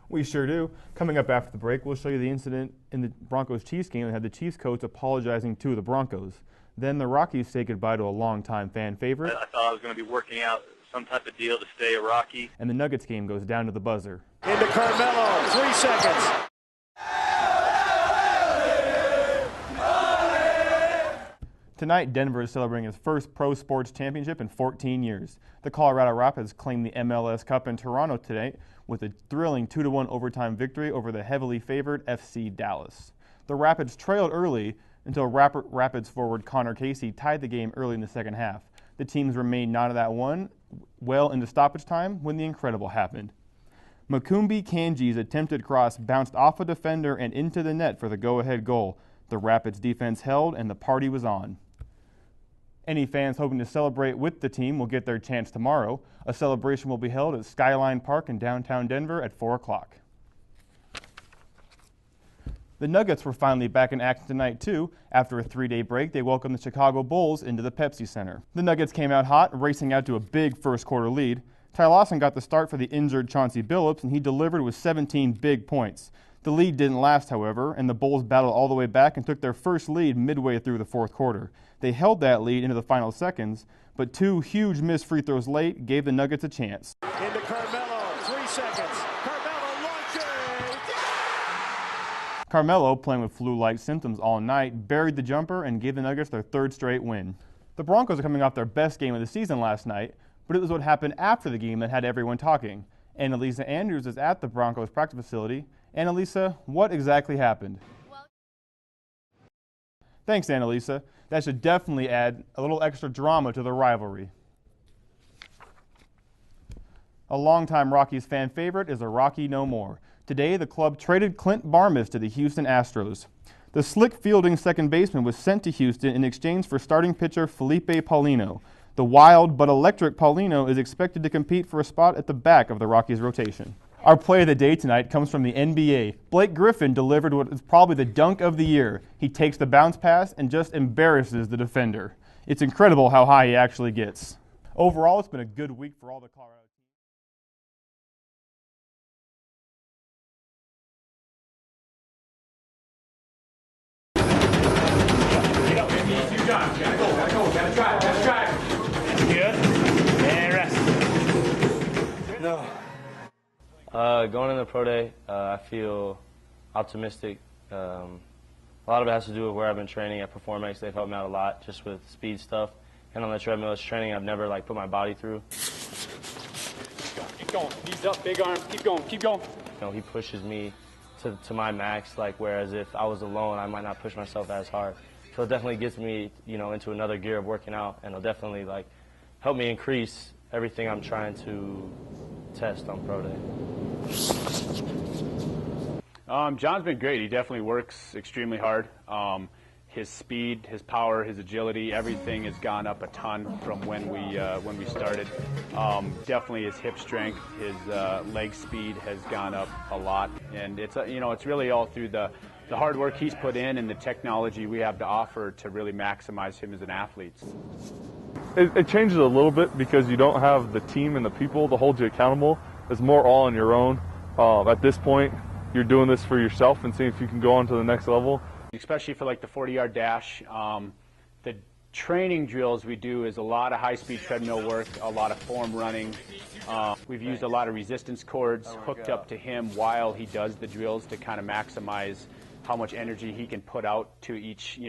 We sure do. Coming up after the break, we'll show you the incident in the Broncos-Chiefs game that had the Chiefs coach apologizing to the Broncos. Then the Rockies say goodbye to a longtime fan favorite. I thought I was going to be working out some type of deal to stay a Rocky. And the Nuggets game goes down to the buzzer. Into Carmelo, 3 seconds. Tonight, Denver is celebrating its first pro sports championship in 14 years. The Colorado Rapids claimed the MLS Cup in Toronto today with a thrilling 2-1 overtime victory over the heavily favored FC Dallas. The Rapids trailed early until Rapids forward Connor Casey tied the game early in the second half. The teams remained knotted at one well into stoppage time when the incredible happened. Makumbi Kanji's attempted cross bounced off a defender and into the net for the go-ahead goal. The Rapids defense held and the party was on. Any fans hoping to celebrate with the team will get their chance tomorrow. A celebration will be held at Skyline Park in downtown Denver at 4 o'clock. The Nuggets were finally back in action tonight, too. After a 3-day break, they welcomed the Chicago Bulls into the Pepsi Center. The Nuggets came out hot, racing out to a big first-quarter lead. Ty Lawson got the start for the injured Chauncey Billups, and he delivered with 17 big points. The lead didn't last, however, and the Bulls battled all the way back and took their first lead midway through the fourth quarter. They held that lead into the final seconds, but 2 huge missed free throws late gave the Nuggets a chance. Into Carmelo, 3 seconds. Carmelo launches! Carmelo, playing with flu-like symptoms all night, buried the jumper and gave the Nuggets their 3rd straight win. The Broncos are coming off their best game of the season last night, but it was what happened after the game that had everyone talking. Annalisa Andrews is at the Broncos practice facility. Annalisa, what exactly happened? Thanks, Annalisa. That should definitely add a little extra drama to the rivalry. A longtime Rockies fan favorite is a Rocky no more. Today, the club traded Clint Barmas to the Houston Astros. The slick-fielding second baseman was sent to Houston in exchange for starting pitcher Felipe Paulino. The wild but electric Paulino is expected to compete for a spot at the back of the Rockies' rotation. Our play of the day tonight comes from the NBA. Blake Griffin delivered what is probably the dunk of the year. He takes the bounce pass and just embarrasses the defender. It's incredible how high he actually gets. Overall, it's been a good week for all the Colorado teams. Gotta try. Good. And rest. No. Going into pro day, I feel optimistic. A lot of it has to do with where I've been training at Performex. They've helped me out a lot just with speed stuff. And on the treadmill, it's training I've never put my body through. Keep going. Knees up, big arms. Keep going. You know, he pushes me to my max, whereas if I was alone, I might not push myself as hard. So it definitely gets me, into another gear of working out, and it'll definitely help me increase everything I'm trying to test on pro day. John's been great. He definitely works extremely hard. His speed, his power, his agility, everything has gone up a ton from when we started. Definitely his hip strength, his leg speed has gone up a lot, and it's really all through the hard work he's put in and the technology we have to offer to really maximize him as an athlete. It changes a little bit because you don't have the team and the people to hold you accountable. It's more all on your own. At this point, you're doing this for yourself and seeing if you can go on to the next level. Especially for the 40-yard dash, the training drills we do is a lot of high-speed treadmill work, a lot of form running. We've used a lot of resistance cords hooked up to him while he does the drills to kind of maximize how much energy he can put out to each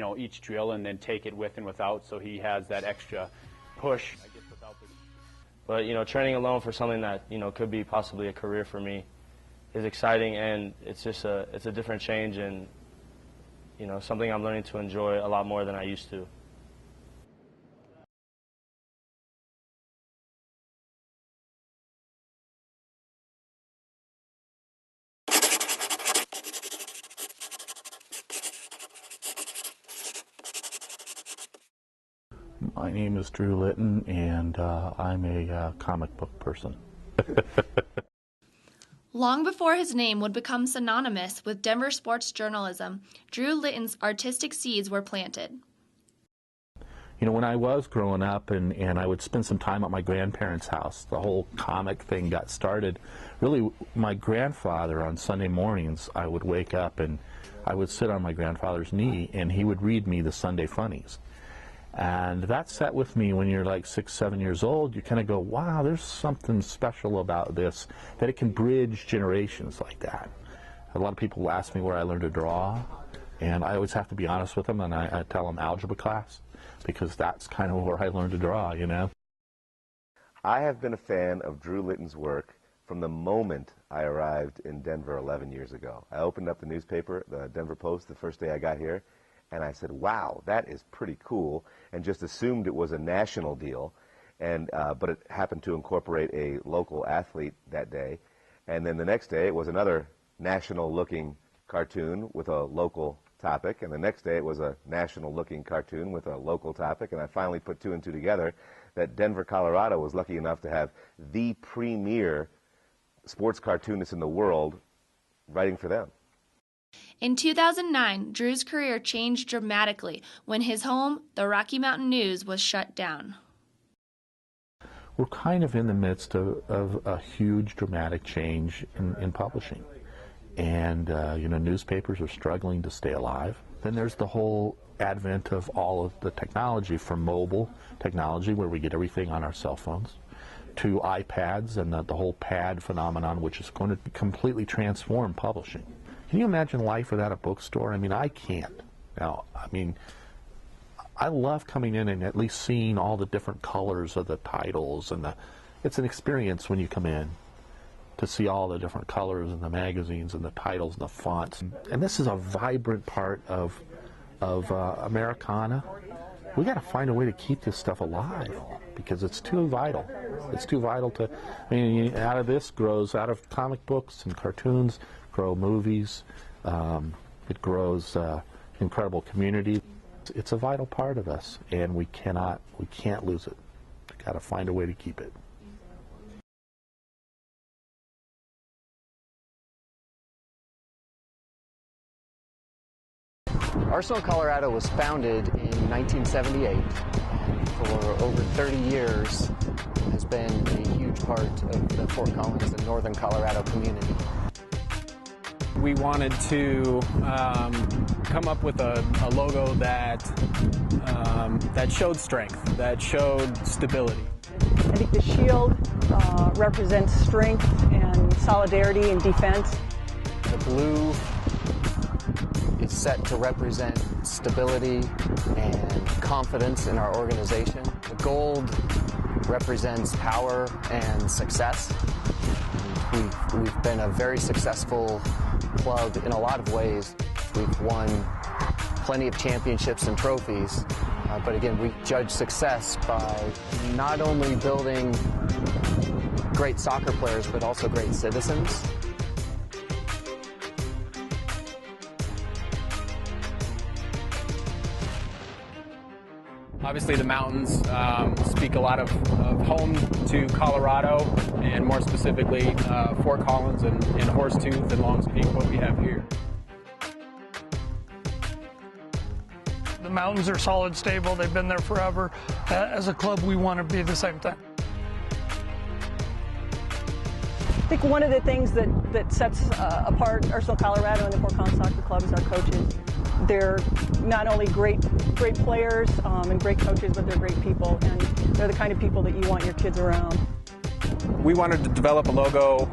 drill and then take it with and without, so he has that extra push. But training alone for something that could be possibly a career for me is exciting, and it's a different change and something I'm learning to enjoy a lot more than I used to. My name is Drew Litton, and I'm a comic book person. Long before his name would become synonymous with Denver sports journalism, Drew Litton's artistic seeds were planted. You know, when I was growing up and I would spend some time at my grandparents' house, the whole comic thing got started. Really, my grandfather on Sunday mornings, I would wake up and I would sit on my grandfather's knee and he would read me the Sunday funnies. And that sat with me when you're like 6, 7 years old. You kind of go, wow, there's something special about this, that it can bridge generations like that. A lot of people ask me where I learned to draw, and I always have to be honest with them, and I tell them algebra class, because that's kind of where I learned to draw, you know. I have been a fan of Drew Litton's work from the moment I arrived in Denver 11 years ago. I opened up the newspaper, the Denver Post, the first day I got here, and I said, wow, that is pretty cool, and just assumed it was a national deal, and but it happened to incorporate a local athlete that day. And then the next day it was another national-looking cartoon with a local topic, and the next day it was a national-looking cartoon with a local topic, and I finally put 2 and 2 together that Denver, Colorado was lucky enough to have the premier sports cartoonist in the world writing for them. In 2009, Drew's career changed dramatically when his home, the Rocky Mountain News, was shut down. We're kind of in the midst of a huge dramatic change in publishing. And, you know, newspapers are struggling to stay alive. Then there's the whole advent of all of the technology, from mobile technology, where we get everything on our cell phones, to iPads and the whole pad phenomenon, which is going to completely transform publishing. Can you imagine life without a bookstore? I mean, I can't. Now, I mean, I love coming in and at least seeing all the different colors of the titles, and it's an experience when you come in to see all the different colors and the magazines and the titles and the fonts. And this is a vibrant part of Americana. We got to find a way to keep this stuff alive, because it's too vital. It's too vital to, I mean, out of this grows, out of comic books and cartoons, grow movies. It grows incredible community. It's a vital part of us, and we can't lose it. We got to find a way to keep it. Arsenal, Colorado was founded in 1978, and for over 30 years has been a huge part of the Fort Collins and Northern Colorado community. We wanted to come up with a logo that showed strength, that showed stability. I think the shield represents strength and solidarity and defense. The blue is set to represent stability and confidence in our organization. The gold represents power and success. We've been a very successful club in a lot of ways. We've won plenty of championships and trophies, but again, we judge success by not only building great soccer players, but also great citizens. Obviously, the mountains speak a lot of home to Colorado, and more specifically Fort Collins and Horsetooth and Longs Peak, what we have here. The mountains are solid, stable. They've been there forever. As a club, we want to be the same thing. I think one of the things that sets apart Arsenal, Colorado and the Fort Collins Soccer Club is our coaches. They're not only great players and great coaches, but they're great people, and they're the kind of people that you want your kids around. We wanted to develop a logo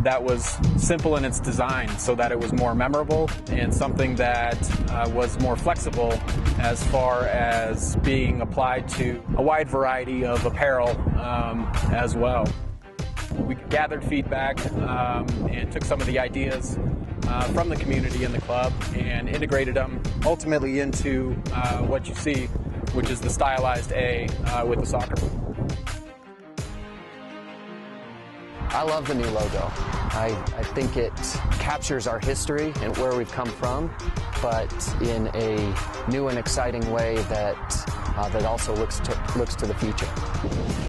that was simple in its design, so that it was more memorable and something that was more flexible as far as being applied to a wide variety of apparel as well. We gathered feedback and took some of the ideas from the community and the club and integrated them ultimately into what you see, which is the stylized A with the soccer. I love the new logo. I think it captures our history and where we've come from, but in a new and exciting way that also looks to the future.